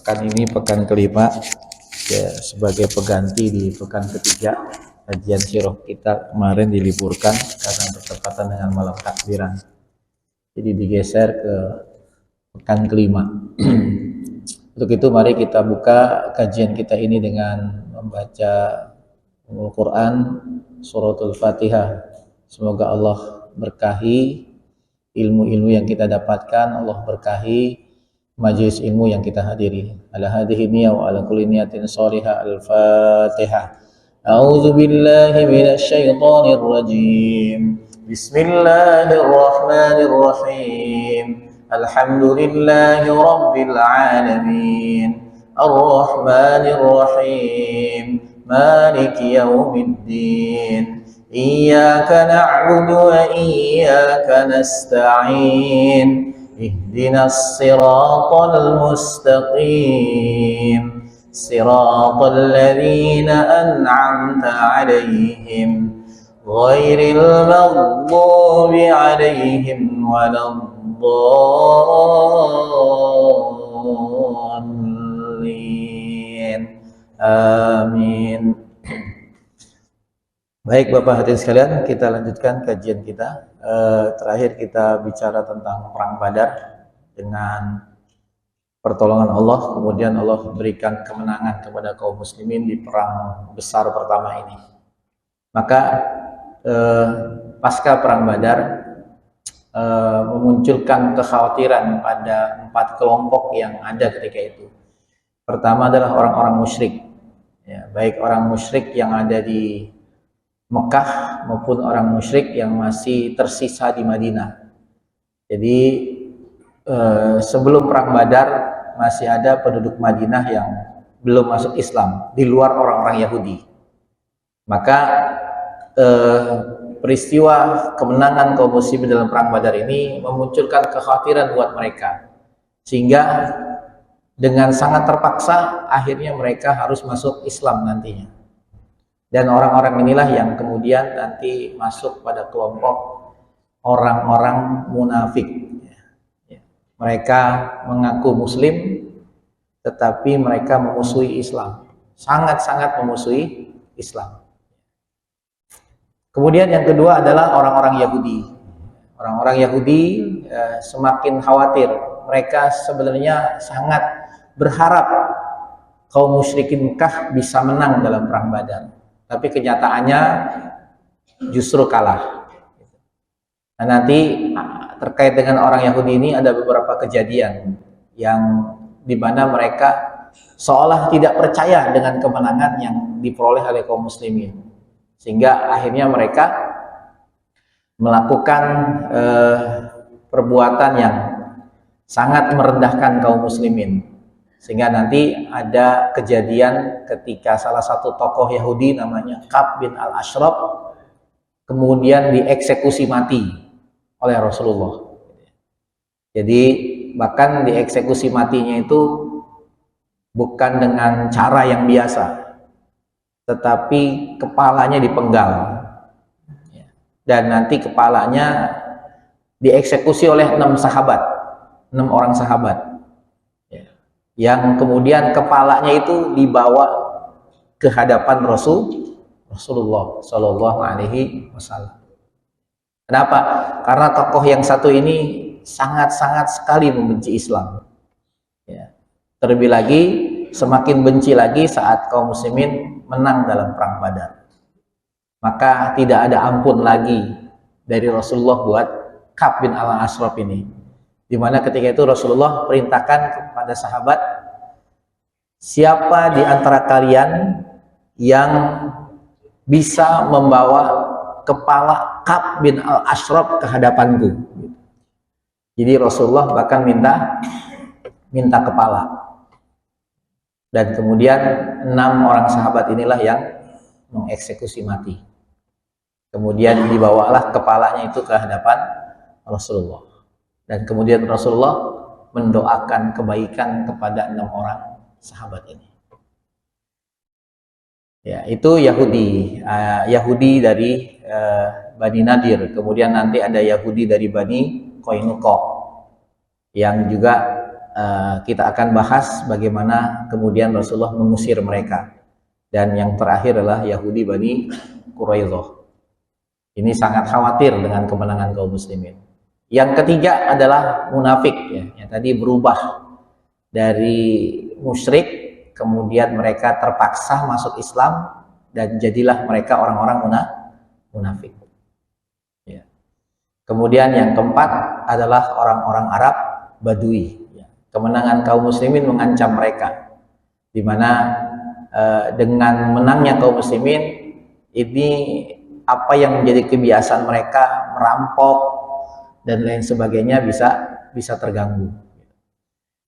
pekan ini pekan kelima ya, sebagai pengganti di pekan ketiga. Kajian sirah kita kemarin diliburkan karena bertepatan dengan malam takbiran, jadi digeser ke pekan kelima. Untuk itu mari kita buka kajian kita ini dengan membaca Al-Quran suratul Fatihah. Semoga Allah berkahi ilmu-ilmu yang kita dapatkan, Allah berkahi majelis ilmu yang kita hadiri. Ala hadhihi niyya wa ala kulli niyatin shalihah. Al-Fatihah. A'udzu billahi minasy syaithanir rajim. Bismillahirrahmanirrahim. Alhamdulillahi rabbil alamin. Ar-Rahmanir Rahim. Maliki yaumiddin. Iyyaka na'budu wa iyyaka nasta'in. Ihdinas siratal mustaqim. Siratal ladzina an'amta 'alaihim ghairil maghdubi 'alaihim waladdallin. Amin. Baik Bapak hadirin sekalian, kita lanjutkan kajian kita. Terakhir kita bicara tentang perang Badar dengan pertolongan Allah, kemudian Allah berikan kemenangan kepada kaum muslimin di perang besar pertama ini. Maka pasca perang Badar memunculkan kekhawatiran pada 4 kelompok yang ada ketika itu. Pertama adalah orang-orang musyrik, ya, baik orang musyrik yang ada di Mekah maupun orang musyrik yang masih tersisa di Madinah. Jadi sebelum perang Badar masih ada penduduk Madinah yang belum masuk Islam di luar orang-orang Yahudi. Maka peristiwa kemenangan kaum muslimin dalam perang Badar ini memunculkan kekhawatiran buat mereka, sehingga dengan sangat terpaksa akhirnya mereka harus masuk Islam nantinya. Dan orang-orang inilah yang kemudian nanti masuk pada kelompok orang-orang munafik. Mereka mengaku muslim, tetapi mereka memusuhi Islam, sangat-sangat memusuhi Islam. Kemudian yang kedua adalah orang-orang Yahudi. Orang-orang Yahudi semakin khawatir. Mereka sebenarnya sangat berharap kaum musyrikin Mekah bisa menang dalam perang Badar, tapi kenyataannya justru kalah. Nah, nanti terkait dengan orang Yahudi ini ada beberapa kejadian yang dimana mereka seolah tidak percaya dengan kemenangan yang diperoleh oleh kaum muslimin, sehingga akhirnya mereka melakukan perbuatan yang sangat merendahkan kaum muslimin, sehingga nanti ada kejadian ketika salah satu tokoh Yahudi namanya Ka'b bin al-Ashraf kemudian dieksekusi mati oleh Rasulullah. Jadi bahkan dieksekusi matinya itu bukan dengan cara yang biasa, tetapi kepalanya dipenggal, dan nanti kepalanya dieksekusi oleh 6 orang sahabat, yang kemudian kepalanya itu dibawa ke hadapan Rasulullah Shallallahu Alaihi Wasallam. Kenapa? Karena tokoh yang satu ini sangat-sangat sekali membenci Islam. Ya. Terlebih lagi, semakin benci lagi saat kaum muslimin menang dalam perang Badar. Maka tidak ada ampun lagi dari Rasulullah buat Ka'b bin al-Ashraf ini. Dimana ketika itu Rasulullah perintahkan kepada sahabat, siapa di antara kalian yang bisa membawa kepala Ka'b bin al-Ashraf ke hadapanku. Jadi Rasulullah bahkan minta kepala. Dan kemudian 6 orang sahabat inilah yang mengeksekusi mati. Kemudian dibawalah kepalanya itu ke hadapan Rasulullah. Dan kemudian Rasulullah mendoakan kebaikan kepada 6 orang sahabat ini. Ya, itu Yahudi dari Bani Nadir. Kemudian nanti ada Yahudi dari Bani Qainuqa yang juga kita akan bahas bagaimana kemudian Rasulullah mengusir mereka. Dan yang terakhir adalah Yahudi Bani Quraidah. Ini sangat khawatir dengan kemenangan kaum muslimin. Yang ketiga adalah munafik, ya, yang tadi berubah dari musyrik, kemudian mereka terpaksa masuk Islam dan jadilah mereka orang-orang munafik. Ya. Kemudian yang keempat adalah orang-orang Arab Badui. Ya. Kemenangan kaum muslimin mengancam mereka, di mana dengan menangnya kaum muslimin ini apa yang menjadi kebiasaan mereka merampok dan lain sebagainya bisa terganggu.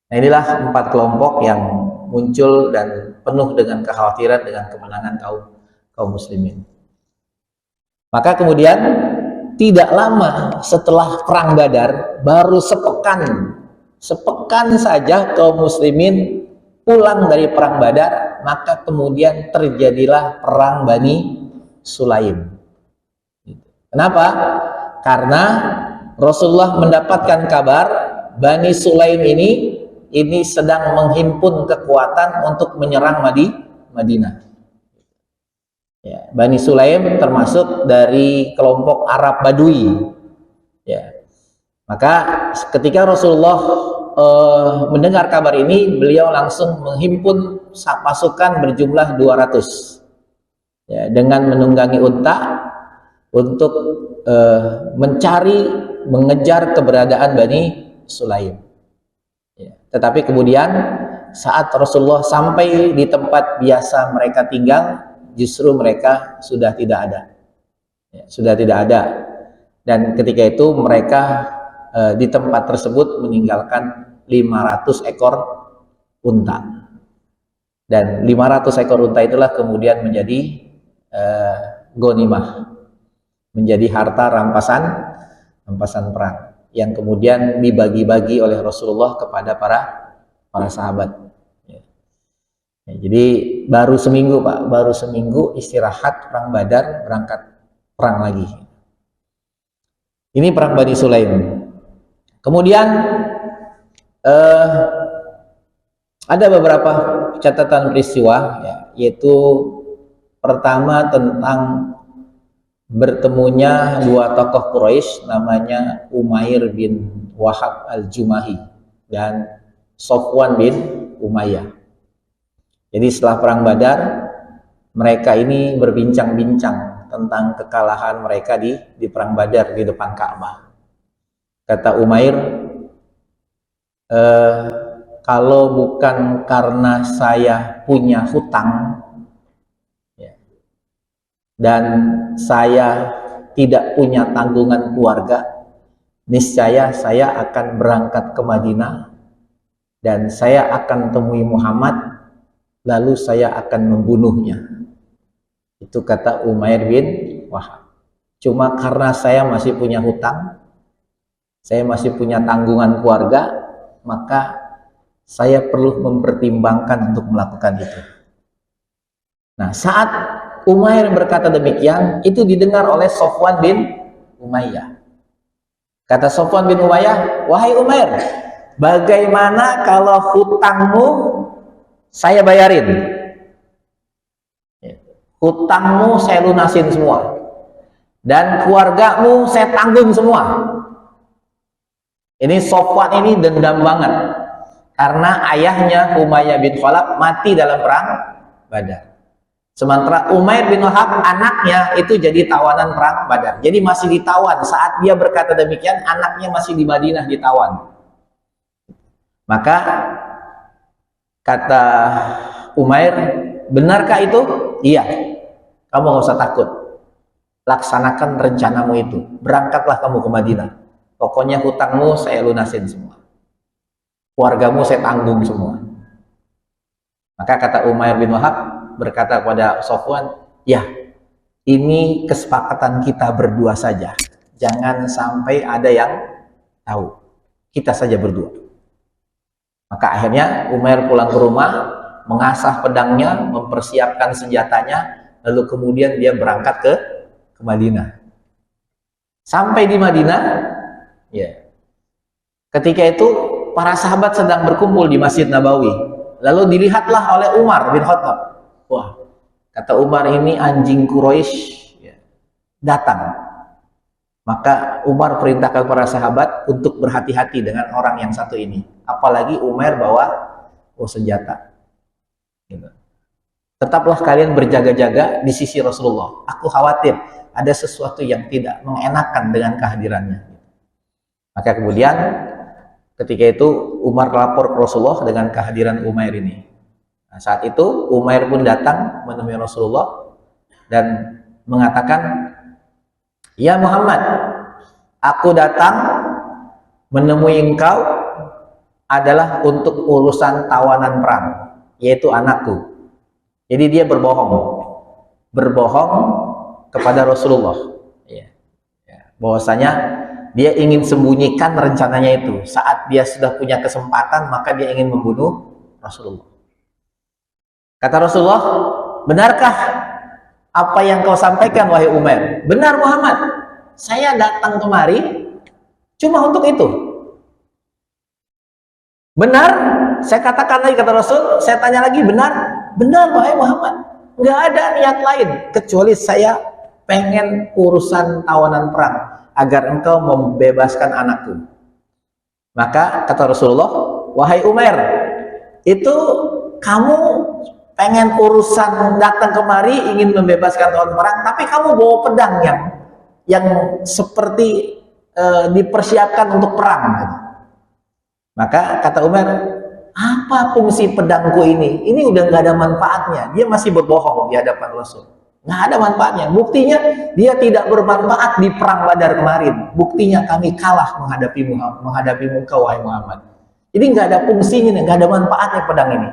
Nah, inilah 4 kelompok yang muncul dan penuh dengan kekhawatiran dengan kemenangan kaum muslimin. Maka kemudian tidak lama setelah perang Badar, baru sepekan saja kaum muslimin pulang dari perang Badar, maka kemudian terjadilah perang Bani Sulaim. Kenapa? Karena Rasulullah mendapatkan kabar Bani Sulaim ini sedang menghimpun kekuatan untuk menyerang Madinah. Ya, Bani Sulaim termasuk dari kelompok Arab Badui. Ya. Maka ketika Rasulullah mendengar kabar ini, beliau langsung menghimpun pasukan berjumlah 200. Ya, dengan menunggangi unta untuk mengejar keberadaan Bani Sulaim. Ya. Tetapi kemudian saat Rasulullah sampai di tempat biasa mereka tinggal, justru mereka sudah tidak ada. Ya, sudah tidak ada. Dan ketika itu mereka di tempat tersebut meninggalkan 500 ekor unta. Dan 500 ekor unta itulah kemudian menjadi ghanimah, menjadi harta rampasan perang yang kemudian dibagi-bagi oleh Rasulullah kepada para sahabat. Ya, jadi baru seminggu Pak, baru seminggu istirahat perang Badar, berangkat perang lagi. Ini perang Bani Sulaim. Kemudian ada beberapa catatan peristiwa, ya, yaitu pertama tentang bertemunya 2 tokoh Quraisy, namanya Umair bin Wahab al-Jumahi dan Sofwan bin Umayyah. Jadi setelah perang Badar, mereka ini berbincang-bincang tentang kekalahan mereka di perang Badar di depan Ka'bah. Kata Umair, kalau bukan karena saya punya hutang, ya, dan saya tidak punya tanggungan keluarga, niscaya saya akan berangkat ke Madinah dan saya akan temui Muhammad, lalu saya akan membunuhnya. Itu kata Umair bin Wahab. Cuma karena saya masih punya hutang, saya masih punya tanggungan keluarga, maka saya perlu mempertimbangkan untuk melakukan itu. Nah, saat Umair berkata demikian, itu didengar oleh Sofwan bin Umayyah. Kata Sofwan bin Umayyah, wahai Umair, bagaimana kalau hutangmu saya bayarin? Hutangmu saya lunasin semua, dan keluargamu saya tanggung semua. Ini Sofwan ini dendam banget karena ayahnya Umayyah bin Khalaf mati dalam perang Badar. Sementara Umair bin Wahab anaknya itu jadi tawanan perang Badar. Jadi masih ditawan saat dia berkata demikian, anaknya masih di Madinah ditawan. Maka kata Umair, benarkah itu? Iya. Kamu gak usah takut. Laksanakan rencanamu itu. Berangkatlah kamu ke Madinah. Pokoknya hutangmu saya lunasin semua. Keluargamu saya tanggung semua. Maka kata Umair bin Wahab berkata kepada Sofwan, ya, ini kesepakatan kita berdua saja. Jangan sampai ada yang tahu. Kita saja berdua. Maka akhirnya Umair pulang ke rumah, mengasah pedangnya, mempersiapkan senjatanya, lalu kemudian dia berangkat ke Madinah. Sampai di Madinah, ya, ketika itu para sahabat sedang berkumpul di Masjid Nabawi. Lalu dilihatlah oleh Umar bin Khattab. Wah, kata Umar, ini anjing Quraisy datang. Maka Umar perintahkan para sahabat untuk berhati-hati dengan orang yang satu ini. Apalagi Umar bawa senjata. Gitu. Tetaplah kalian berjaga-jaga di sisi Rasulullah. Aku khawatir ada sesuatu yang tidak mengenakan dengan kehadirannya. Maka kemudian ketika itu Umar lapor ke Rasulullah dengan kehadiran Umair ini. Nah, saat itu Umair pun datang menemui Rasulullah dan mengatakan, "Ya Muhammad, aku datang menemui engkau adalah untuk urusan tawanan perang, yaitu anakku." Jadi dia berbohong kepada Rasulullah, bahwasanya dia ingin sembunyikan rencananya itu. Saat dia sudah punya kesempatan, maka dia ingin membunuh Rasulullah. Kata Rasulullah, "Benarkah apa yang kau sampaikan, wahai Umair?" "Benar Muhammad, saya datang kemari cuma untuk itu." "Benar?" Saya katakan lagi, kata Rasul, saya tanya lagi, "Benar?" "Benar wahai Muhammad, nggak ada niat lain kecuali saya pengen urusan tawanan perang agar engkau membebaskan anakku." Maka kata Rasulullah, "Wahai Umair, itu kamu pengen urusan datang kemari ingin membebaskan tawanan perang, tapi kamu bawa pedang yang seperti dipersiapkan untuk perang." Maka kata Umar, "Apa fungsi pedangku ini? Ini udah nggak ada manfaatnya." Dia masih berbohong di hadapan Rasul. Nggak ada manfaatnya. Buktinya dia tidak bermanfaat di perang Badar kemarin. Buktinya kami kalah menghadapi engkau, wahai Muhammad. Jadi nggak ada fungsinya, nggak ada manfaatnya pedang ini.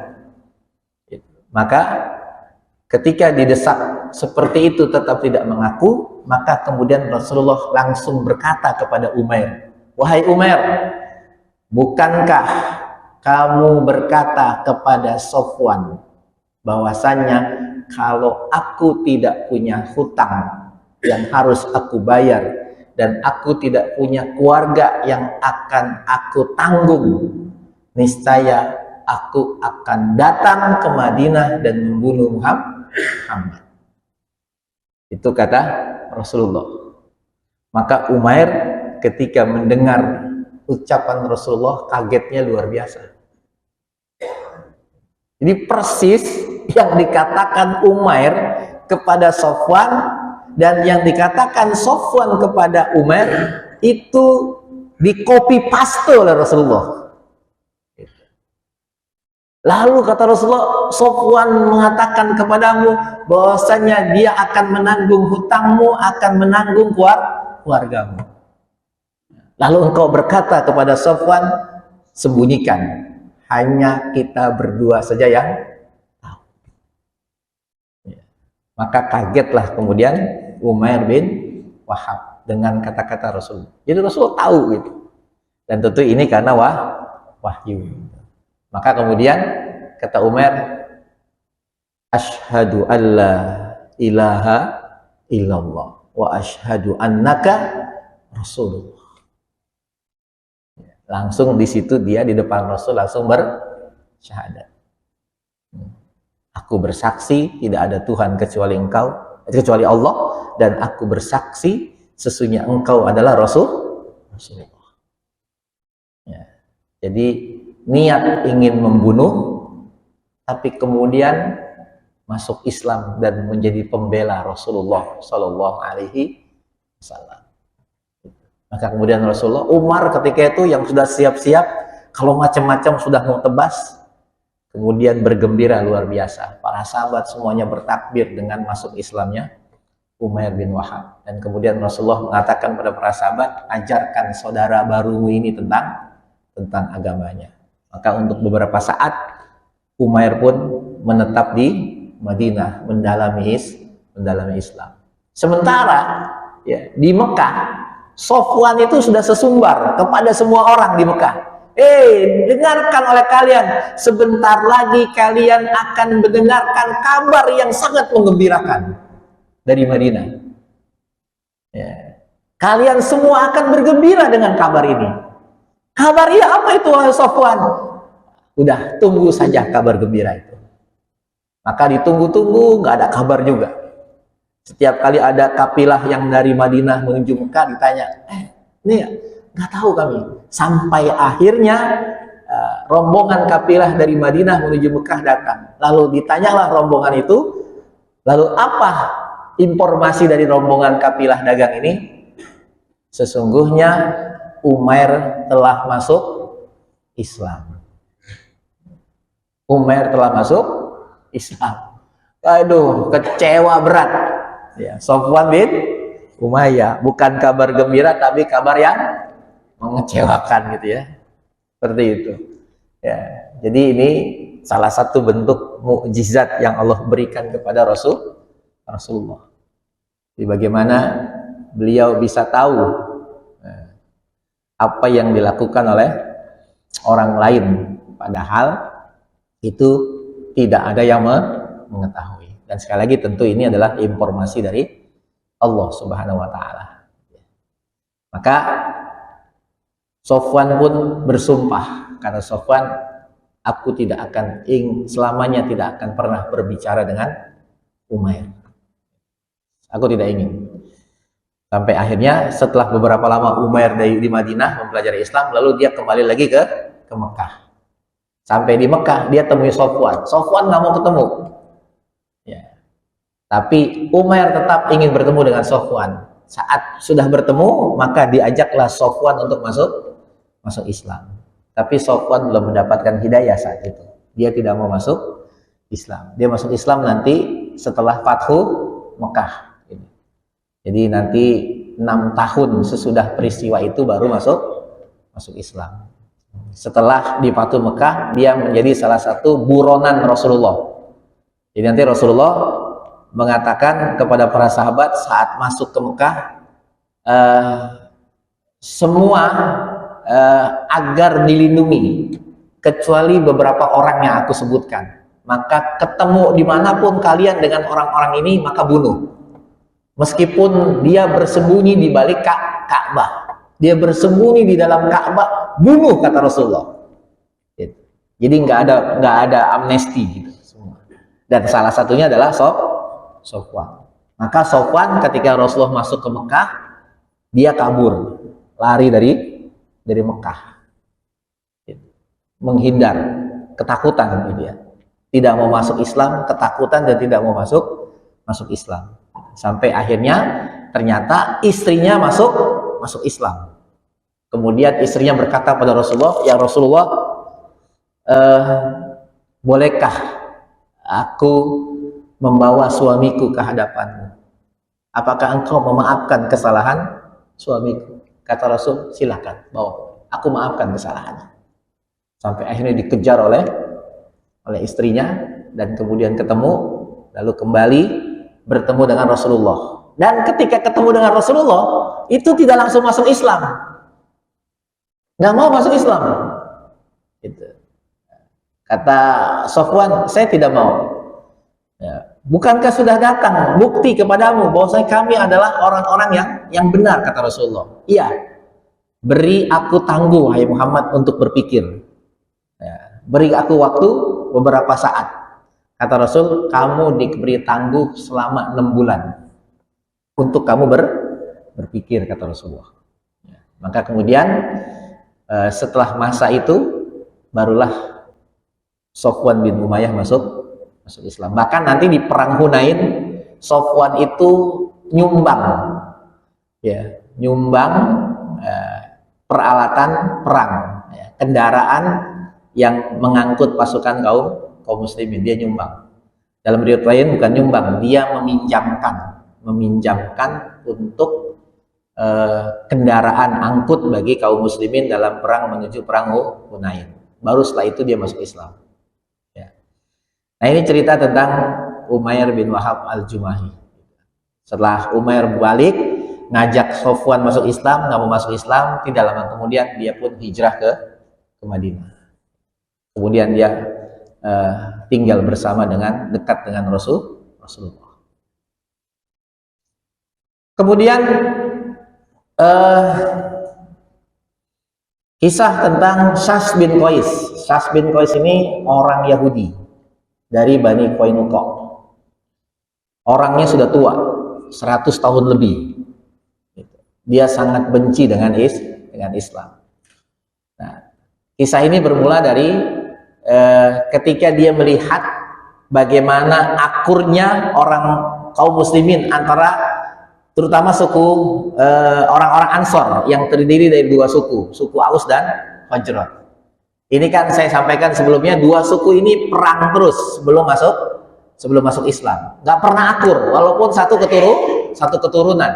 Maka ketika didesak seperti itu tetap tidak mengaku, maka kemudian Rasulullah langsung berkata kepada Umair, "Wahai Umair, bukankah kamu berkata kepada Sofwan bahwasannya kalau aku tidak punya hutang yang harus aku bayar dan aku tidak punya keluarga yang akan aku tanggung, niscaya aku akan datang ke Madinah dan membunuh Muhammad." Itu kata Rasulullah. Maka Umair ketika mendengar ucapan Rasulullah kagetnya luar biasa. Jadi persis yang dikatakan Umair kepada Sofwan dan yang dikatakan Sofwan kepada Umair itu di copy paste oleh Rasulullah. Lalu kata Rasulullah, "Sofwan mengatakan kepadamu bahwasanya dia akan menanggung hutangmu, akan menanggung keluargamu. Lalu engkau berkata kepada Sofwan, sembunyikan. Hanya kita berdua saja yang tahu." Maka kagetlah kemudian Umair bin Wahab dengan kata-kata Rasul. Jadi Rasul tahu gitu. Dan tentu ini karena wahyu. Maka kemudian kata Umair, "Asyhadu alla ilaha illallah wa asyhadu annaka Rasulullah." Langsung di situ dia di depan Rasul langsung bersyahadat. "Aku bersaksi tidak ada Tuhan kecuali Allah, dan aku bersaksi sesungguhnya engkau adalah Rasulullah." Ya. Jadi niat ingin membunuh, tapi kemudian masuk Islam dan menjadi pembela Rasulullah Shallallahu Alaihi Wasallam. Maka kemudian Rasulullah, Umar ketika itu yang sudah siap-siap, kalau macam-macam sudah mau tebas, kemudian bergembira luar biasa. Para sahabat semuanya bertakbir dengan masuk Islamnya Umair bin Wahab. Dan kemudian Rasulullah mengatakan pada para sahabat, ajarkan saudara barumu ini tentang agamanya. Maka untuk beberapa saat Umair pun menetap di Madinah, mendalami Islam. Sementara ya, di Mekah Sofwan itu sudah sesumbar kepada semua orang di Mekah. Dengarkan oleh kalian, sebentar lagi kalian akan mendengarkan kabar yang sangat menggembirakan dari Madinah. Ya. Kalian semua akan bergembira dengan kabar ini. Kabarnya apa itu wahai Safwan? Udah, tunggu saja kabar gembira itu. Maka ditunggu-tunggu, nggak ada kabar juga. Setiap kali ada kafilah yang dari Madinah menuju Mekah ditanya, ini nggak tahu kami. Sampai akhirnya rombongan kafilah dari Madinah menuju Mekah datang. Lalu ditanyalah rombongan itu, lalu apa informasi dari rombongan kafilah dagang ini? Sesungguhnya Umair telah masuk Islam. Umair telah masuk Islam. Aduh, kecewa berat. Ya, Safwan bin Umayyah, bukan kabar gembira tapi kabar yang mengecewakan gitu ya. Seperti itu. Ya, jadi ini salah satu bentuk mukjizat yang Allah berikan kepada Rasulullah. Jadi bagaimana beliau bisa tahu apa yang dilakukan oleh orang lain, padahal itu tidak ada yang mengetahui. Dan sekali lagi tentu ini adalah informasi dari Allah Subhanahu wa taala. Maka Safwan pun bersumpah, karena Safwan, aku tidak akan selamanya tidak akan pernah berbicara dengan Umair. Aku tidak ingin. Sampai akhirnya setelah beberapa lama Umair di Madinah mempelajari Islam, lalu dia kembali lagi ke Mekah. Sampai di Mekah dia temui Safwan. Safwan nggak mau ketemu. Ya. Tapi Umair tetap ingin bertemu dengan Safwan. Saat sudah bertemu, maka diajaklah Safwan untuk masuk Islam. Tapi Safwan belum mendapatkan hidayah saat itu. Dia tidak mau masuk Islam. Dia masuk Islam nanti setelah Fathu Mekah. Jadi nanti 6 tahun sesudah peristiwa itu baru masuk Islam. Setelah di Fathu Mekah, dia menjadi salah satu buronan Rasulullah. Jadi nanti Rasulullah mengatakan kepada para sahabat saat masuk ke Mekah, semua agar dilindungi, kecuali beberapa orang yang aku sebutkan. Maka ketemu dimanapun kalian dengan orang-orang ini, maka bunuh. Meskipun dia bersembunyi di balik Ka'bah, dia bersembunyi di dalam Ka'bah, bunuh, kata Rasulullah. Jadi nggak ada amnesti gitu semua. Dan salah satunya adalah Safwan. Maka Safwan ketika Rasulullah masuk ke Mekah, dia kabur, lari dari Mekah, menghindar, ketakutan dia. Tidak mau masuk Islam, ketakutan dan tidak mau masuk Islam. Sampai akhirnya ternyata istrinya masuk Islam. Kemudian istrinya berkata pada Rasulullah, ya Rasulullah, bolehkah aku membawa suamiku ke hadapanmu? Apakah engkau memaafkan kesalahan suamiku? Kata Rasul, silakan bawa, aku maafkan kesalahannya. Sampai akhirnya dikejar oleh istrinya dan kemudian ketemu, lalu kembali bertemu dengan Rasulullah. Dan ketika ketemu dengan Rasulullah, itu tidak langsung masuk Islam. Nggak mau masuk Islam. Gitu. Kata Safwan, saya tidak mau. Ya. Bukankah sudah datang bukti kepadamu bahwasanya kami adalah orang-orang yang benar, kata Rasulullah. Iya. Beri aku tangguh, wahai Muhammad, untuk berpikir. Ya. Beri aku waktu beberapa saat. Kata Rasul, kamu diberi tangguh selama 6 bulan untuk kamu berpikir, kata Rasulullah. Ya. Maka kemudian setelah masa itu barulah Safwan bin Umayyah masuk Islam. Bahkan nanti di perang Hunain, Safwan itu nyumbang peralatan perang, kendaraan yang mengangkut pasukan kaum muslimin, dia nyumbang. Dalam riwayat lain bukan nyumbang, dia meminjamkan untuk kendaraan angkut bagi kaum muslimin dalam perang menuju perang Hunain. Baru setelah itu dia masuk Islam. Ya. Nah, ini cerita tentang Umair bin Wahab al-Jumahi. Setelah Umair balik ngajak Safwan masuk Islam, nggak mau masuk Islam, tidak lama kemudian dia pun hijrah ke Madinah. Kemudian dia tinggal bersama dekat dengan Rasulullah. Kemudian Kisah tentang Syas bin Qais. Syas bin Qais ini orang Yahudi dari Bani Qainuqa. Orangnya sudah tua, 100 tahun lebih. Dia sangat benci dengan Islam. Nah, kisah ini bermula dari ketika dia melihat bagaimana akurnya orang kaum muslimin antara terutama suku orang-orang Ansor yang terdiri dari dua suku Aus dan Khazraj. Ini kan saya sampaikan sebelumnya, dua suku ini perang terus sebelum masuk Islam. Nggak pernah akur, walaupun satu keturunan,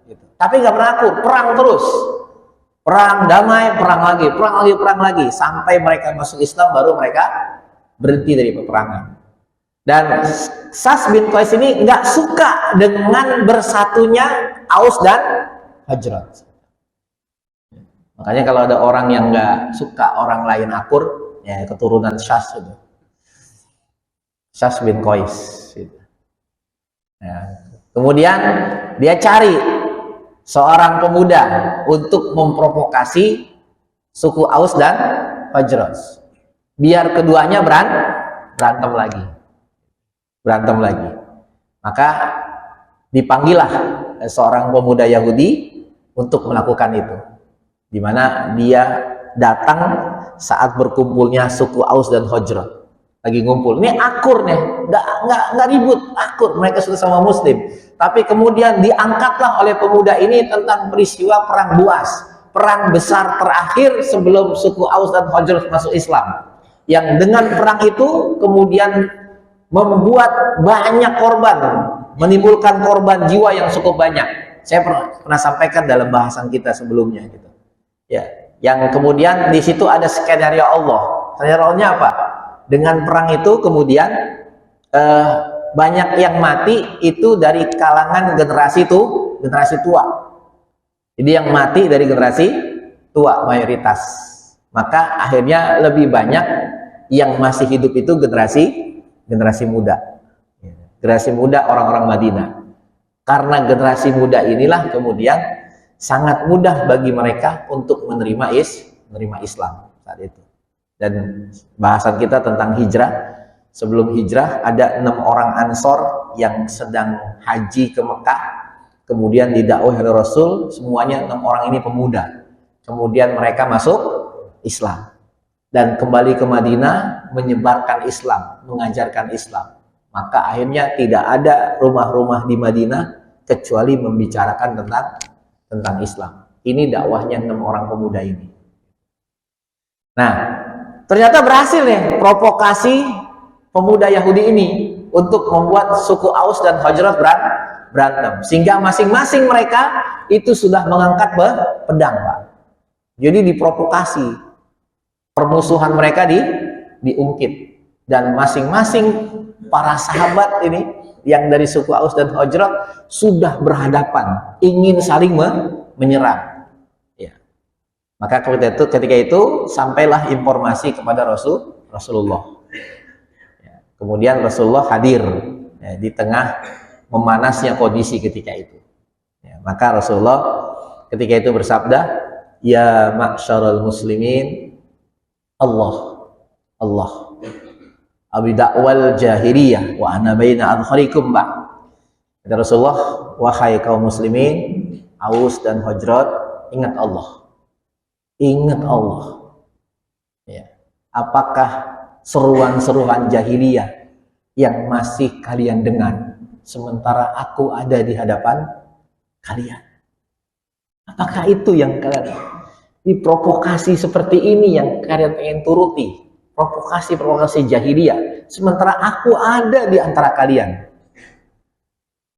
gitu. Tapi nggak pernah akur, perang terus. Perang damai, perang lagi, sampai mereka masuk Islam baru mereka berhenti dari peperangan. Dan Syas bin Qais ini nggak suka dengan bersatunya Aus dan Khazraj. Makanya kalau ada orang yang nggak suka orang lain akur, ya keturunan Syas itu. Syas bin Qais. Gitu. Ya. Kemudian dia cari seorang pemuda untuk memprovokasi suku Aus dan Khazraj. Biar keduanya berantem lagi. Maka dipanggillah seorang pemuda Yahudi untuk melakukan itu, di mana dia datang saat berkumpulnya suku Aus dan Khazraj lagi ngumpul. Ini akur nih, nggak ribut, akur, mereka sudah sama Muslim. Tapi kemudian diangkatlah oleh pemuda ini tentang peristiwa perang Buas, perang besar terakhir sebelum suku Aus dan Khazraj masuk Islam, yang dengan perang itu kemudian membuat banyak korban, menimbulkan korban jiwa yang cukup banyak. Saya pernah sampaikan dalam bahasan kita sebelumnya, gitu. Ya, yang kemudian di situ ada skenario Allah. Skenario-nya apa? Dengan perang itu kemudian banyak yang mati itu dari kalangan generasi tua. Jadi yang mati dari generasi tua mayoritas. Maka akhirnya lebih banyak yang masih hidup itu generasi muda. Generasi muda orang-orang Madinah. Karena generasi muda inilah kemudian sangat mudah bagi mereka untuk menerima Islam saat itu. Dan bahasan kita tentang hijrah, sebelum hijrah ada 6 orang Ansor yang sedang haji ke Mekah, kemudian didakwahi oleh Rasul, semuanya 6 orang ini pemuda. Kemudian mereka masuk Islam dan kembali ke Madinah menyebarkan Islam, mengajarkan Islam. Maka akhirnya tidak ada rumah-rumah di Madinah kecuali membicarakan tentang Islam. Ini dakwahnya 6 orang pemuda ini. Nah, ternyata berhasil nih provokasi pemuda Yahudi ini untuk membuat suku Aus dan Khazraj berantem, sehingga masing-masing mereka itu sudah mengangkat pedang, Pak. Jadi diprovokasi, permusuhan mereka diungkit, dan masing-masing para sahabat ini yang dari suku Aus dan Khazraj sudah berhadapan, ingin saling menyerang. Ya. Maka ketika itu sampailah informasi kepada Rasulullah. Ya. Kemudian Rasulullah hadir, ya, di tengah memanasnya kondisi ketika itu. Ya. Maka Rasulullah ketika itu bersabda, "Ya ma'syarul muslimin, Allah abi dakwal jahiliyah wa ana baina adharikum ba." Kata Rasulullah, wahai kaum muslimin Aus dan Khazraj, ingat Allah. Ya. Apakah seruan-seruan jahiliyah yang masih kalian dengar sementara aku ada di hadapan kalian? Apakah itu yang kalian, diprovokasi seperti ini yang kalian pengen turuti? Provokasi jahiliyah sementara aku ada di antara kalian.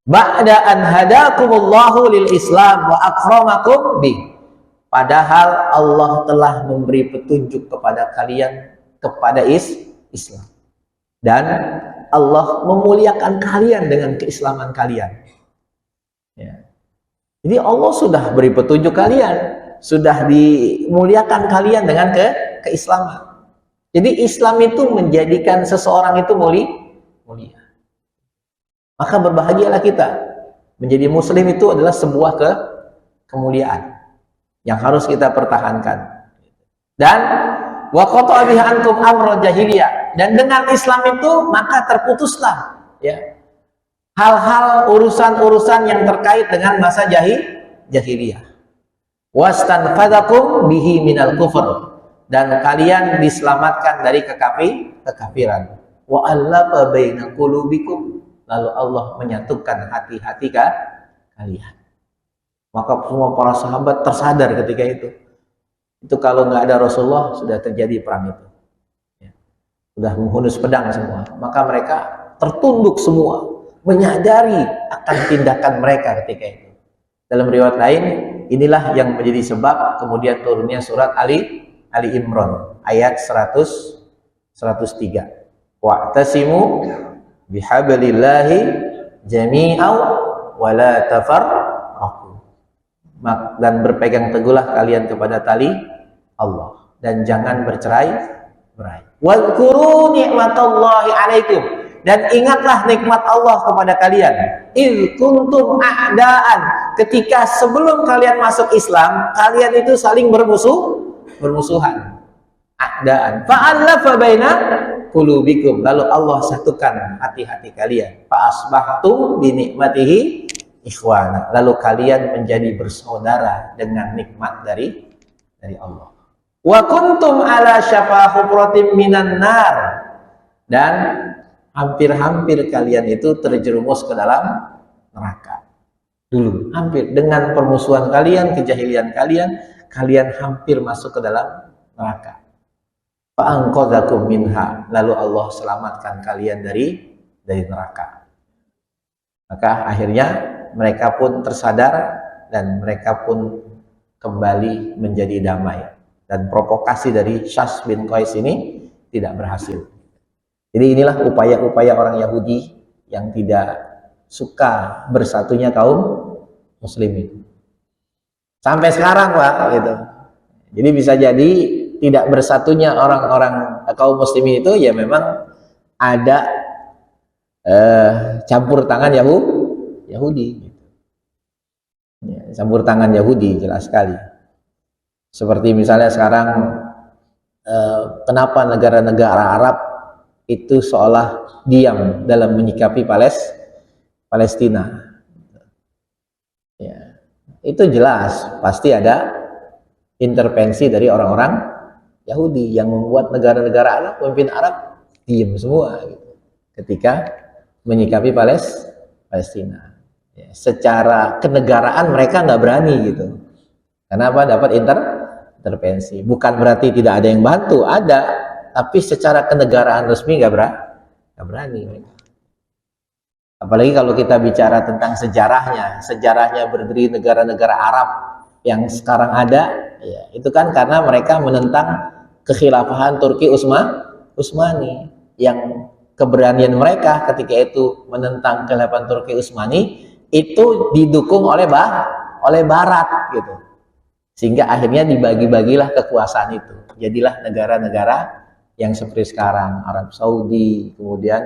Ba'da an hadakumullahu lil Islam wa akramakum bih. Padahal Allah telah memberi petunjuk kepada kalian kepada Islam. Dan Allah memuliakan kalian dengan keislaman kalian. Ya. Jadi Allah sudah beri petunjuk kalian, sudah dimuliakan kalian dengan keislaman. Jadi Islam itu menjadikan seseorang itu mulia. Maka berbahagialah kita. Menjadi muslim itu adalah sebuah kemuliaan yang harus kita pertahankan. Dan wa qata'a biha ankum amra jahiliyah, dan dengan Islam itu maka terputuslah ya hal-hal urusan-urusan yang terkait dengan masa jahiliyah. Wastanfadakum bihi minal kufur, dan kalian diselamatkan dari kekafiran. Wa allafa baina qulubikum, lalu Allah menyatukan hati-hati kalian. Maka semua para sahabat tersadar ketika itu. Itu kalau nggak ada Rasulullah sudah terjadi perang itu. Ya. Sudah menghunus pedang semua. Maka mereka tertunduk semua, menyadari akan tindakan mereka ketika itu. Dalam riwayat lain, inilah yang menjadi sebab kemudian turunnya surat Ali Imran ayat 103. Wa'tasimu bihablillahi jami'an wa la tafarraqu, dan berpegang teguhlah kalian kepada tali Allah dan jangan bercerai-berai. Wadhkuru ni'matallahi 'alaikum, dan ingatlah nikmat Allah kepada kalian. Il kuntum a'daan, ketika sebelum kalian masuk Islam, kalian itu saling bermusuhan. A'daan. Fa'allafa baina qulubikum, lalu Allah satukan hati-hati kalian. Fa'asbahtum bi nikmatihi ikhwana, lalu kalian menjadi bersaudara dengan nikmat dari Allah. Wa kuntum ala syafa hufratin minan nar, dan hampir-hampir kalian itu terjerumus ke dalam neraka. Dulu hampir dengan permusuhan kalian, kejahilian kalian hampir masuk ke dalam neraka. Fa'anqadzakum minha, lalu Allah selamatkan kalian dari neraka. Maka akhirnya mereka pun tersadar dan mereka pun kembali menjadi damai, dan provokasi dari Syas bin Qais ini tidak berhasil. Jadi inilah upaya-upaya orang Yahudi yang tidak suka bersatunya kaum muslimin. Sampai sekarang Pak gitu. Jadi bisa jadi tidak bersatunya orang-orang kaum muslimin itu ya memang ada campur tangan Yahudi. Ya, campur tangan Yahudi jelas sekali. Seperti misalnya sekarang kenapa negara-negara Arab itu seolah diam dalam menyikapi Palestina. Ya, itu jelas pasti ada intervensi dari orang-orang Yahudi yang membuat negara-negara Arab, pemimpin Arab diam semua gitu, ketika menyikapi Palestina. Ya, secara kenegaraan mereka nggak berani gitu. Kenapa? Dapat intervensi. Bukan berarti tidak ada yang bantu, ada, tapi secara kenegaraan resmi nggak berani. Apalagi kalau kita bicara tentang sejarahnya berdiri negara-negara Arab yang sekarang ada, ya, itu kan karena mereka menentang kekhilafahan Turki Utsmani, yang keberanian mereka ketika itu menentang kekhilafahan Turki Utsmani itu didukung oleh Barat gitu, sehingga akhirnya dibagi-bagilah kekuasaan itu, jadilah negara-negara yang seperti sekarang, Arab Saudi, kemudian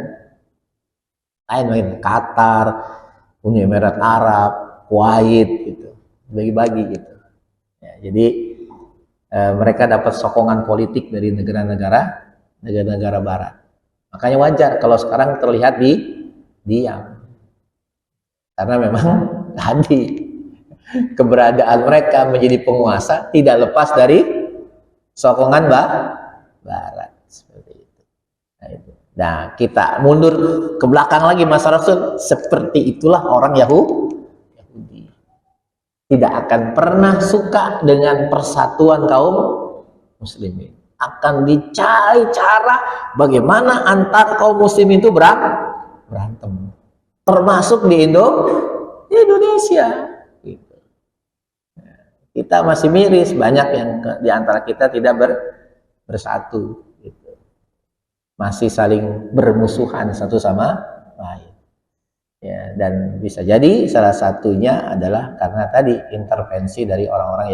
lain Qatar, Uni Emirat Arab, Kuwait gitu, bagi-bagi gitu. Ya, jadi mereka dapat sokongan politik dari negara-negara Barat. Makanya wajar kalau sekarang terlihat diam, karena memang tadi keberadaan mereka menjadi penguasa tidak lepas dari sokongan Barat seperti itu. Nah, kita mundur ke belakang lagi masa Rasul, seperti itulah orang Yahudi. Tidak akan pernah suka dengan persatuan kaum muslimin. Akan dicari cara bagaimana antar kaum muslimin itu berantem. Termasuk di Indonesia. Gitu. Kita masih miris, banyak yang di antara kita tidak bersatu. Masih saling bermusuhan satu sama lain. Ya, dan bisa jadi salah satunya adalah karena tadi intervensi dari orang-orang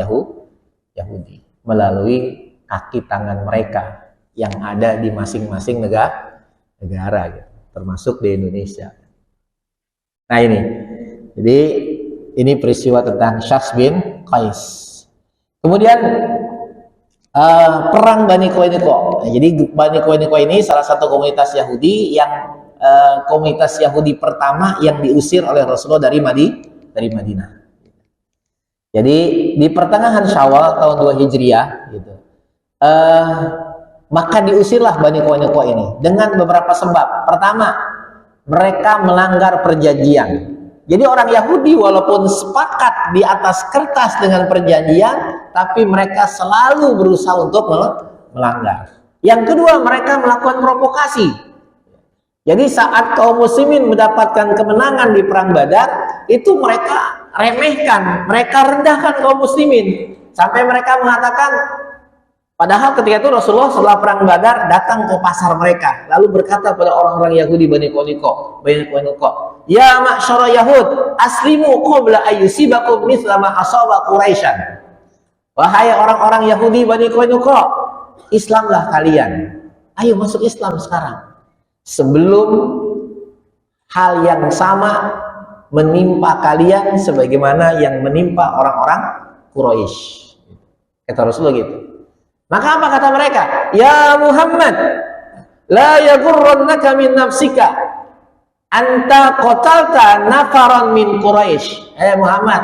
Yahudi melalui kaki tangan mereka yang ada di masing-masing negara gitu, termasuk di Indonesia. Nah ini, jadi ini peristiwa tentang Syas bin Qais. Kemudian perang Bani Qainuqa. Jadi Bani Qainuqa ini salah satu komunitas Yahudi yang komunitas Yahudi pertama yang diusir oleh Rasulullah dari Madinah. Jadi di pertengahan Syawal tahun 2 Hijriah gitu. Maka diusirlah Bani Qainuqa ini dengan beberapa sebab. Pertama, mereka melanggar perjanjian. Jadi orang Yahudi walaupun sepakat di atas kertas dengan perjanjian, tapi mereka selalu berusaha untuk melanggar. Yang kedua, mereka melakukan provokasi. Jadi saat kaum muslimin mendapatkan kemenangan di perang Badar, itu mereka remehkan, mereka rendahkan kaum muslimin. Sampai mereka mengatakan, padahal ketika itu Rasulullah setelah perang Badar datang ke pasar mereka, lalu berkata pada orang-orang Yahudi Bani Qainuqa, "Ya ma'syara Yahud, aslimu qabla ayyusibakum mithla ma asaba Quraisyan." Wahai orang-orang Yahudi Bani Qainuqa, Islamlah kalian. Ayo masuk Islam sekarang. Sebelum hal yang sama menimpa kalian sebagaimana yang menimpa orang-orang Quraisy. Kata Rasulullah gitu. Maka apa kata mereka? Ya Muhammad, la yaghurrannaka min nafsika anta qatalta nafaran min Quraisy. Muhammad,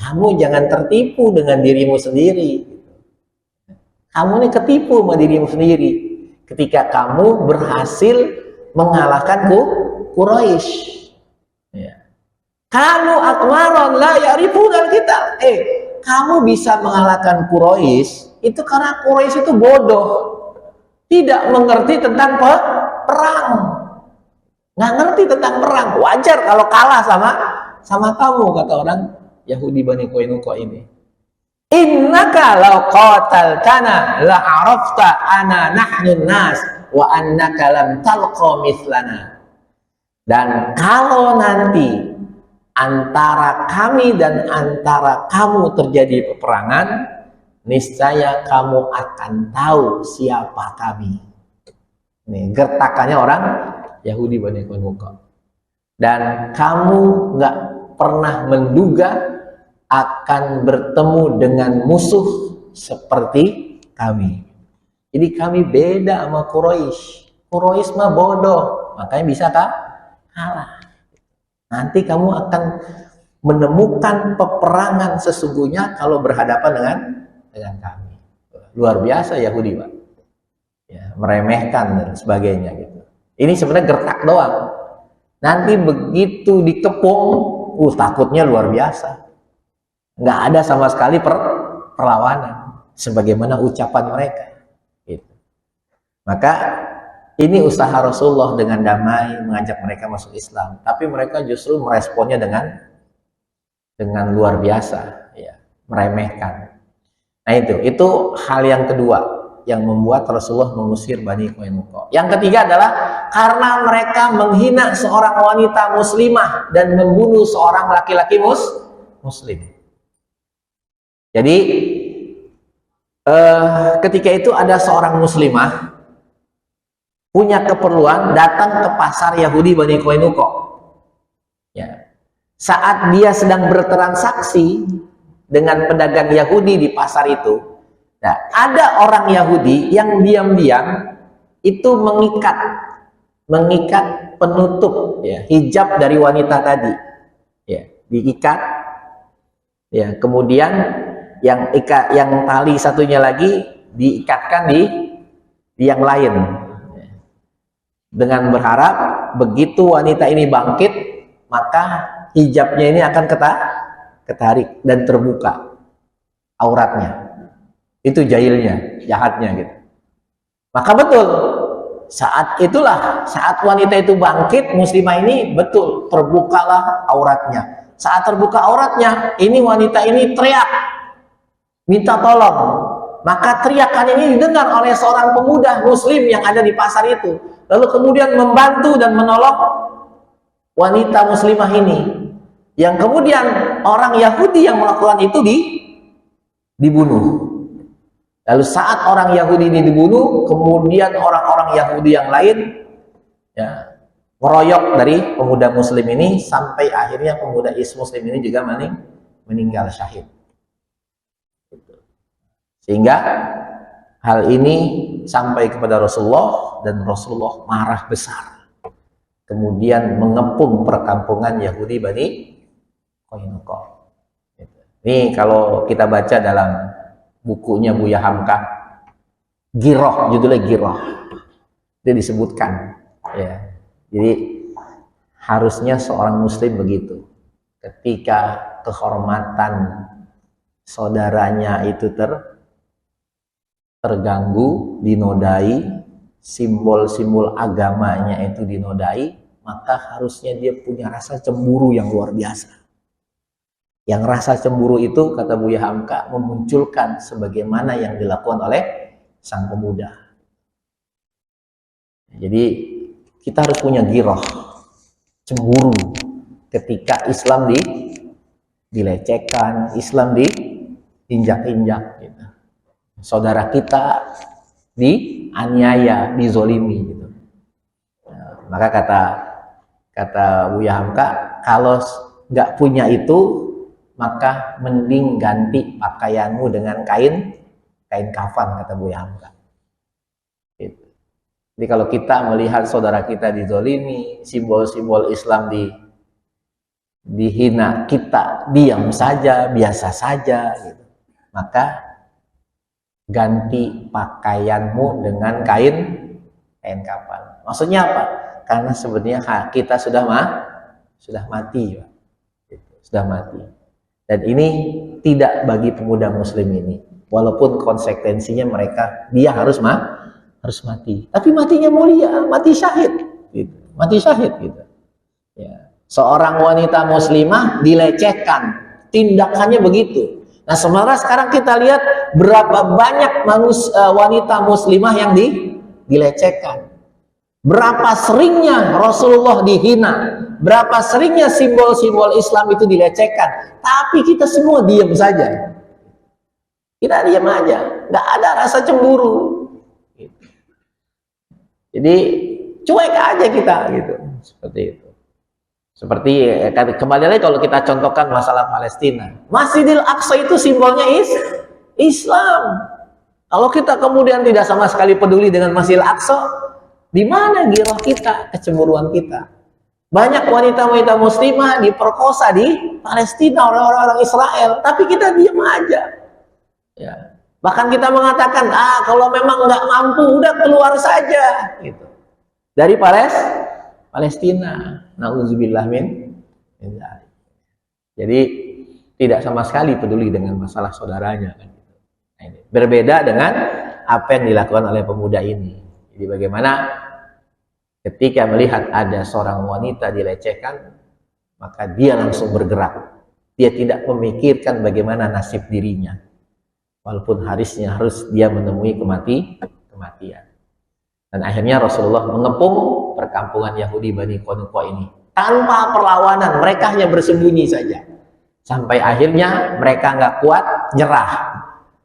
kamu jangan tertipu dengan dirimu sendiri. Kamu ini ketipu sama dirimu sendiri ketika kamu berhasil mengalahkan Quraisy. Ya. Kamu akmaron la ya'rifuna kita. Kamu bisa mengalahkan Quraisy itu karena Quraisy itu bodoh, tidak mengerti tentang perang, nggak ngerti tentang perang. Wajar kalau kalah sama kamu, kata orang Yahudi Bani Qainuqa ini. Innaka law qataltana la arafta ana nahnu nas wa annaka lam talqa mithlana. Dan kalau nanti antara kami dan antara kamu terjadi peperangan, niscaya kamu akan tahu siapa kami. Nih gertakannya orang Yahudi Bani Qainuqa. Dan kamu nggak pernah menduga akan bertemu dengan musuh seperti kami. Jadi kami beda sama Quraisy. Quraisy mah bodoh, makanya bisa kalah. Nanti kamu akan menemukan peperangan sesungguhnya kalau berhadapan dengan kami. Luar biasa Yahudi, Pak. Ya, meremehkan dan sebagainya gitu. Ini sebenarnya gertak doang. Nanti begitu dikepung, takutnya luar biasa. Nggak ada sama sekali perlawanan sebagaimana ucapan mereka gitu. Maka ini usaha Rasulullah dengan damai mengajak mereka masuk Islam, tapi mereka justru meresponnya dengan luar biasa, ya, meremehkan. Nah itu hal yang kedua yang membuat Rasulullah mengusir Bani Qainuqa. Yang ketiga adalah karena mereka menghina seorang wanita muslimah dan membunuh seorang laki-laki muslim. Jadi ketika itu ada seorang muslimah punya keperluan datang ke pasar Yahudi Bani Qainuqa. Ya. Saat dia sedang bertransaksi dengan pedagang Yahudi di pasar itu, nah, ada orang Yahudi yang diam-diam itu mengikat penutup, ya, hijab dari wanita tadi, ya, diikat, ya, kemudian yang tali satunya lagi diikatkan di yang lain, dengan berharap begitu wanita ini bangkit maka hijabnya ini akan ketarik dan terbuka auratnya. Itu jahilnya, jahatnya gitu. Maka betul saat wanita itu bangkit, muslimah ini betul terbukalah auratnya. Saat terbuka auratnya, ini wanita ini teriak minta tolong. Maka teriakan ini didengar oleh seorang pemuda muslim yang ada di pasar itu, lalu kemudian membantu dan menolong wanita muslimah ini, yang kemudian orang Yahudi yang melakukan itu dibunuh. Lalu saat orang Yahudi ini dibunuh, kemudian orang-orang Yahudi yang lain, ya, ngeroyok dari pemuda muslim ini sampai akhirnya pemuda muslim ini juga meninggal syahid. Sehingga Hal ini sampai kepada Rasulullah dan Rasulullah marah besar. Kemudian mengepung perkampungan Yahudi Bani Qainuqa. Ini kalau kita baca dalam bukunya Buya Hamka, Giroh, judulnya Giroh. Itu disebutkan. Ya. Jadi harusnya seorang muslim begitu. Ketika kehormatan saudaranya itu terganggu, dinodai, simbol-simbol agamanya itu dinodai, maka harusnya dia punya rasa cemburu yang luar biasa. Yang rasa cemburu itu, kata Buya Hamka, memunculkan sebagaimana yang dilakukan oleh sang pemuda. Jadi kita harus punya giroh, cemburu ketika Islam dilecehkan, Islam diinjak-injak gitu. Saudara kita dianiaya, dizolimi gitu. Nah, maka kata Buya Hamka, kalau nggak punya itu, maka mending ganti pakaianmu dengan kain kafan, kata Buya Hamka. Gitu. Jadi kalau kita melihat saudara kita dizolimi, simbol-simbol Islam dihina, kita diam saja, biasa saja, gitu. Maka ganti pakaianmu dengan kain kafan. Maksudnya apa? Karena sebenarnya kita sudah mati, Pak. Gitu. Sudah mati. Dan ini tidak bagi pemuda muslim ini. Walaupun konsekuensinya dia harus mati. Tapi matinya mulia, mati syahid. Gitu. Mati syahid gitu. Ya. Seorang wanita muslimah dilecehkan, tindakannya begitu. Nah, sementara sekarang kita lihat berapa banyak wanita muslimah yang dilecehkan. Berapa seringnya Rasulullah dihina, berapa seringnya simbol-simbol Islam itu dilecehkan, tapi kita semua diam saja. Kita diam aja, nggak ada rasa cemburu. Jadi cuek aja kita gitu, seperti itu. Seperti kembali lagi kalau kita contohkan masalah Palestina, Masjidil Aqsa itu simbolnya Islam. Kalau kita kemudian tidak sama sekali peduli dengan Masjidil Aqsa, di mana giroh kita, kecemburuan kita? Banyak wanita-wanita muslimah diperkosa di Palestina oleh orang-orang Israel, tapi kita diam aja. Ya. Bahkan kita mengatakan, kalau memang nggak mampu, udah keluar saja, gitu. Dari Palestina. Nauzubillah min. Jadi tidak sama sekali peduli dengan masalah saudaranya. Nah, ini berbeda dengan apa yang dilakukan oleh pemuda ini. Jadi bagaimana ketika melihat ada seorang wanita dilecehkan, maka dia langsung bergerak. Dia tidak memikirkan bagaimana nasib dirinya. Walaupun harus dia menemui kematian. Dan akhirnya Rasulullah mengepung perkampungan Yahudi Bani Qainuqa ini. Tanpa perlawanan, mereka hanya bersembunyi saja. Sampai akhirnya mereka nggak kuat, nyerah.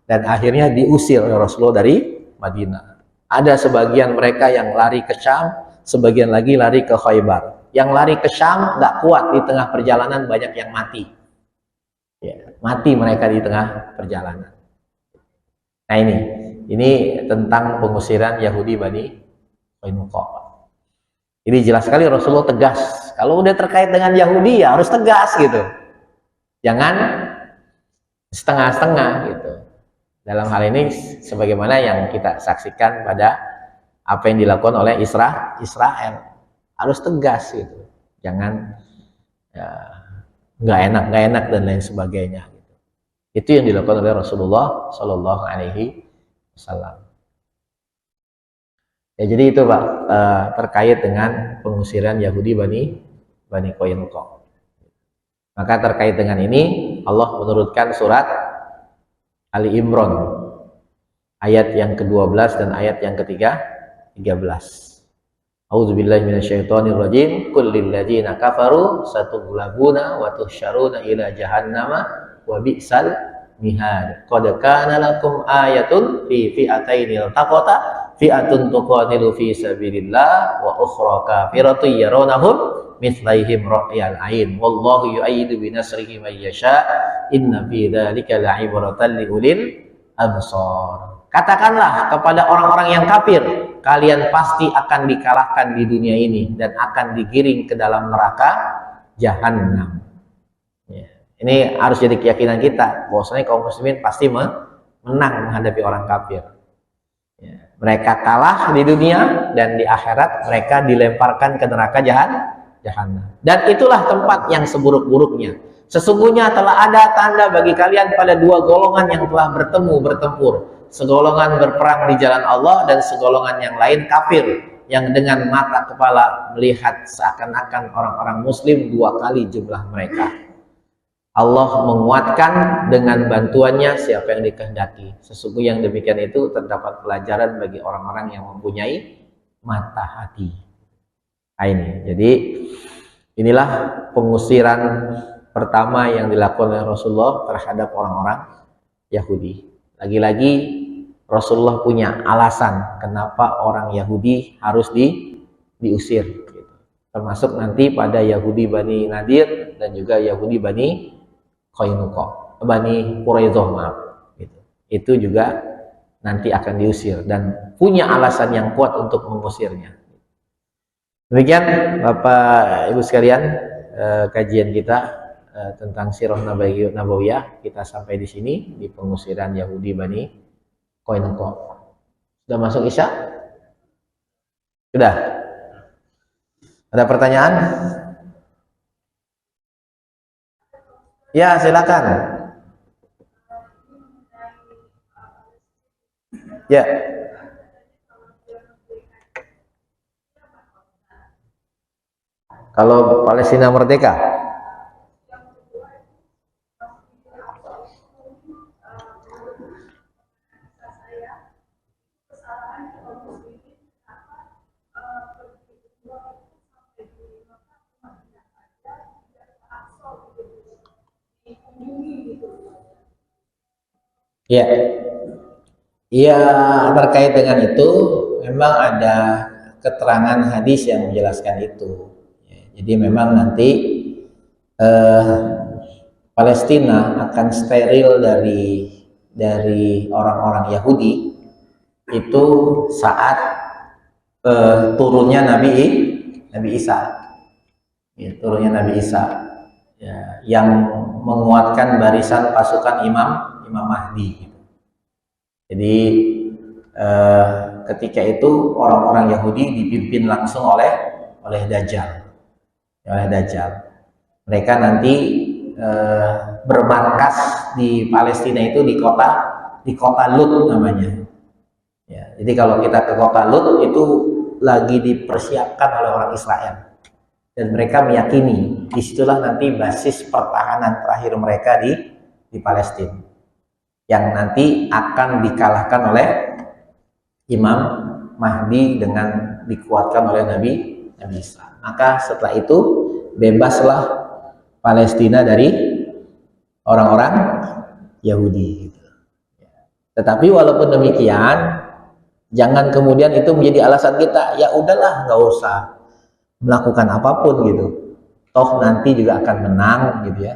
Dan akhirnya diusir oleh Rasulullah dari Madinah. Ada sebagian mereka yang lari ke Syam, sebagian lagi lari ke Khaybar. Yang lari ke Syam nggak kuat, di tengah perjalanan banyak yang mati. Ya, mati mereka di tengah perjalanan. Nah ini tentang pengusiran Yahudi Bani Qainuqa. Ini jelas sekali Rasulullah tegas. Kalau udah terkait dengan Yahudi ya harus tegas gitu. Jangan setengah-setengah gitu. Dalam hal ini sebagaimana yang kita saksikan pada apa yang dilakukan oleh Israel. Harus tegas gitu. Jangan nggak enak dan lain sebagainya. Itu yang dilakukan oleh Rasulullah Shallallahu Alaihi Wasallam. Ya, jadi itu Pak, terkait dengan pengusiran Yahudi Bani Qainuqa. Maka terkait dengan ini Allah menurunkan surat Ali Imran ayat yang ke-12 dan ayat yang ke-13. A'udzubillahi minasyaitonirrajim. Qul lil ladzina kafaru satughlabuna wa tuhsyaruna ila jahannama wa bi'sal mihad. Qad kana lakum ayatun fi fi'ataini iltaqata fi'atun tuqatilu fi sabilillah wa ukhra kafiratun yarawnahum mithlaihim ra'yal ain wallahu yu'ayyidu bi nasrihi man yasha inna fi dzalika la'ibratan li ulil absar. Katakanlah kepada orang-orang yang kafir, kalian pasti akan dikalahkan di dunia ini dan akan digiring ke dalam neraka jahanam. Ya. Ini harus jadi keyakinan kita, bahwasanya kaum muslimin pasti menang menghadapi orang kafir. Ya. Mereka kalah di dunia dan di akhirat mereka dilemparkan ke neraka jahanam. Dan itulah tempat yang seburuk-buruknya. Sesungguhnya telah ada tanda bagi kalian pada dua golongan yang telah bertempur. Segolongan berperang di jalan Allah dan segolongan yang lain kafir yang dengan mata kepala melihat seakan-akan orang-orang muslim dua kali jumlah mereka. Allah menguatkan dengan bantuannya siapa yang dikehendaki. Sesungguhnya yang demikian itu terdapat pelajaran bagi orang-orang yang mempunyai mata hati. Nah, ini. Jadi inilah pengusiran pertama yang dilakukan oleh Rasulullah terhadap orang-orang Yahudi. Lagi-lagi Rasulullah punya alasan kenapa orang Yahudi harus diusir, gitu. Termasuk nanti pada Yahudi Bani Nadir dan juga Yahudi Bani Qainuqa, Bani Quraidah, maaf, gitu. Itu juga nanti akan diusir dan punya alasan yang kuat untuk mengusirnya. Demikian Bapak Ibu sekalian, kajian kita tentang Sirah Nabawiyah kita sampai di sini di pengusiran Yahudi Bani Qainuqa. Sudah masuk Isya? Sudah? Ada pertanyaan? Ya, silakan. Ya. Kalau Palestina merdeka? Ya, ya, terkait dengan itu memang ada keterangan hadis yang menjelaskan itu. Ya, jadi memang nanti Palestina akan steril dari orang-orang Yahudi itu saat turunnya Nabi Isa, ya, turunnya Nabi Isa, ya, yang menguatkan barisan pasukan Imam Mahdi. Gitu. Jadi ketika itu orang-orang Yahudi dipimpin langsung oleh Dajjal. Mereka nanti bermarkas di Palestina itu di kota Lut namanya. Ya, jadi kalau kita ke kota Lut itu lagi dipersiapkan oleh orang Israel. Dan mereka meyakini disitulah nanti basis pertahanan terakhir mereka di Palestina, yang nanti akan dikalahkan oleh Imam Mahdi dengan dikuatkan oleh Nabi Isa. Maka setelah itu bebaslah Palestina dari orang-orang Yahudi. Tetapi walaupun demikian, jangan kemudian itu menjadi alasan kita, ya udahlah nggak usah melakukan apapun gitu. Toh nanti juga akan menang gitu ya.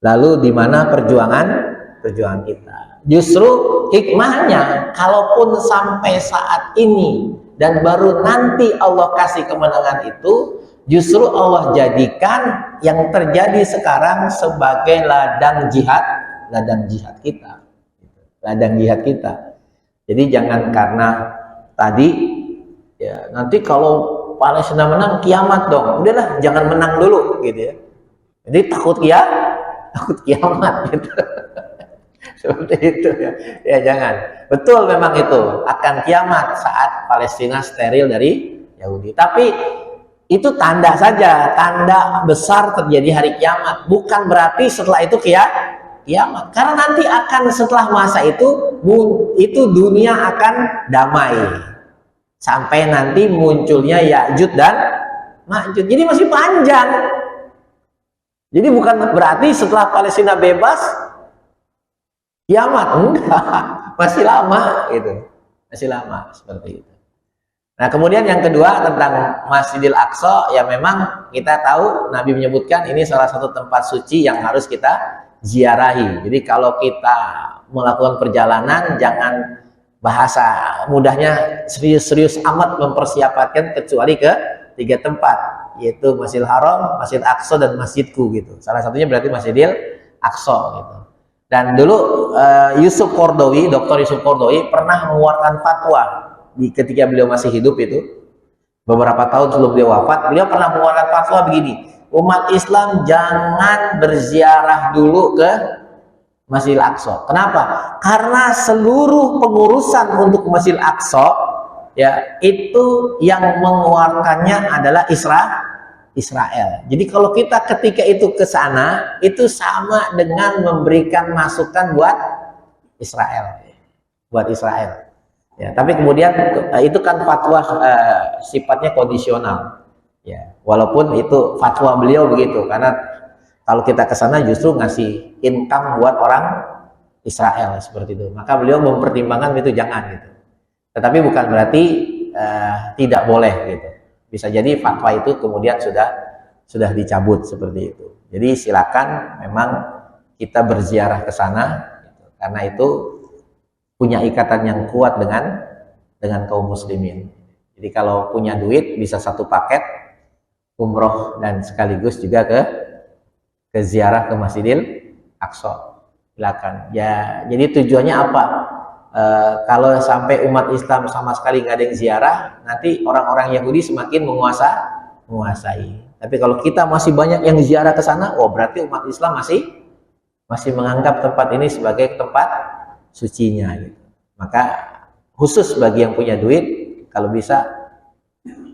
Lalu di mana perjuangan kita? Justru hikmahnya, kalaupun sampai saat ini dan baru nanti Allah kasih kemenangan itu, justru Allah jadikan yang terjadi sekarang sebagai ladang jihad kita. Ladang jihad kita. Jadi jangan karena tadi ya nanti kalau Palestina menang kiamat dong. Udahlah, jangan menang dulu gitu ya. Jadi takut kiamat gitu. Seperti itu ya. Ya jangan. Betul memang itu akan kiamat saat Palestina steril dari Yahudi. Tapi itu tanda saja, tanda besar terjadi hari kiamat. Bukan berarti setelah itu kiamat. Karena nanti akan setelah masa itu dunia akan damai. Sampai nanti munculnya Ya'juj dan Ma'juj. Jadi masih panjang. Jadi bukan berarti setelah Palestina bebas kiamat, enggak, masih lama gitu, masih lama seperti itu. Nah kemudian yang kedua tentang Masjidil Aqsa, ya memang kita tahu Nabi menyebutkan ini salah satu tempat suci yang harus kita ziarahi. Jadi kalau kita melakukan perjalanan jangan bahasa mudahnya serius-serius amat mempersiapkan kecuali ke 3 tempat, yaitu Masjidil Haram, Masjid Aqsa dan Masjidku gitu. Salah satunya berarti Masjidil Aqsa gitu. Dan dulu Yusuf Qaradawi, Dr. Yusuf Qaradawi pernah mengeluarkan fatwa ketika beliau masih hidup itu, beberapa tahun sebelum beliau wafat, beliau pernah mengeluarkan fatwa begini, umat Islam jangan berziarah dulu ke Masjidil Aqsa. Kenapa? Karena seluruh pengurusan untuk Masjidil Aqsa ya itu yang mengeluarkannya adalah Israel. Jadi kalau kita ketika itu ke sana itu sama dengan memberikan masukan buat Israel. Buat Israel. Ya, tapi kemudian itu kan fatwa sifatnya kondisional. Ya, walaupun itu fatwa beliau begitu, karena kalau kita ke sana justru ngasih income buat orang Israel seperti itu. Maka beliau mempertimbangkan itu jangan gitu. Tetapi bukan berarti tidak boleh gitu. Bisa jadi fatwa itu kemudian sudah dicabut seperti itu. Jadi silakan memang kita berziarah ke sana gitu. Karena itu punya ikatan yang kuat dengan kaum muslimin. Jadi kalau punya duit bisa satu paket umroh dan sekaligus juga ke ziarah ke Masjidil Aqsa. Silakan. Ya, jadi tujuannya apa? Kalau sampai umat Islam sama sekali nggak ada yang ziarah, nanti orang-orang Yahudi semakin menguasai. Tapi kalau kita masih banyak yang ziarah ke sana, oh berarti umat Islam masih menganggap tempat ini sebagai tempat sucinya gitu. Maka khusus bagi yang punya duit, kalau bisa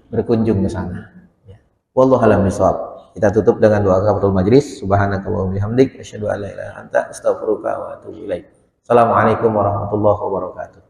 berkunjung ke sana. Ya. Wallahu a'lam bishawab. Kita tutup dengan doa kafaratul majlis. Subhanakallahumma bihamdik asyhadu an la ilaha illa anta astaghfiruka wa atubu ilaik. Assalamualaikum warahmatullahi wabarakatuh.